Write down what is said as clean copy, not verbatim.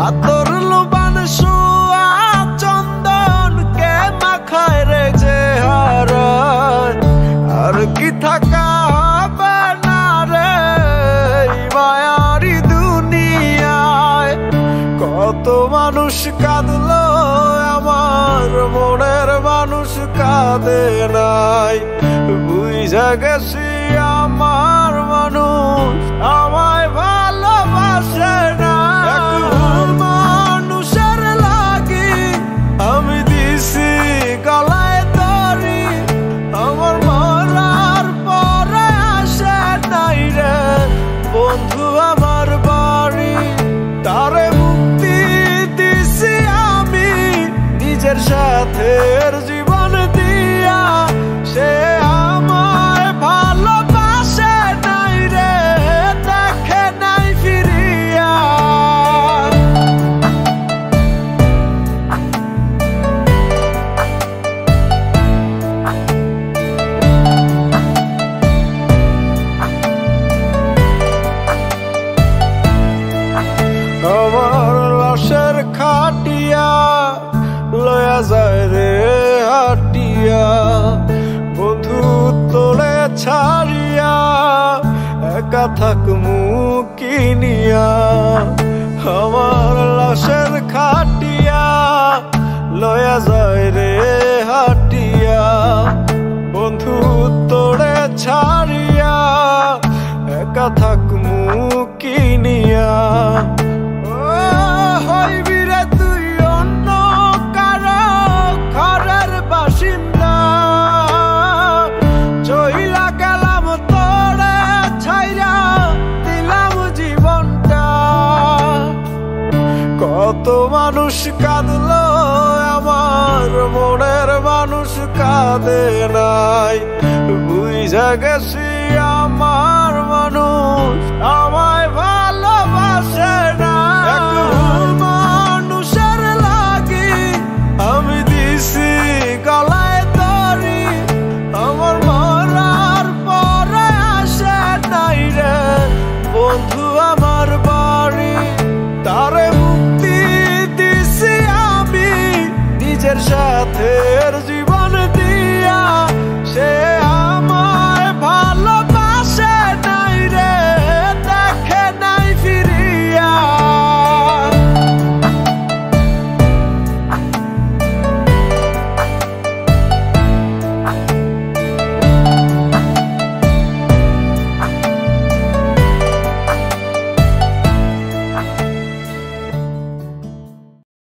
আতর লোবান সোয়া চন্দন কে মাখায় রে যে হারায় আর কি থাকা হবে না রে মায়ারি দুনিয়ায়। কত মানুষ কাঁদলো আমার মনের মানুষ কাঁদে নাই। বুঝা গেছি আমার মানুষ আমায় ভালোবাসে না। মানুষের লাগি আমি দিছি গলায় দড়ি, আমার মরার পরে আসে নাই রে বন্ধু আমার বাড়ি। তারে মুক্তি দিছি আমি নিজের সাথের জীবন দিয়া, সে আমায় ভালোবাসে নাই রে দেখে নাই ফিরিয়া। আমার লাশের খাটিয়া লয়া যায় রে হাটিয়া, বন্ধু তোলে ছাড়িয়া একা থাকমু কিনিয়া। আমার লাশের খাটিয়া লয়া যায় রে হাটিয়া, বন্ধু তোলে ছাড়িয়া একা থাকমু কিনিয়া। হইবি রে তুই অন্য কারো ঘরের বাসিন্দা, চইলা গেলাম তোরে ছাইরা দিলাম জীবনটা। কত মানুষ কাঁদলো আমার মনের মানুষ কাঁদে নাই। বুঝা গেছি আমার মানুষ আমায় ভালোবাসে না।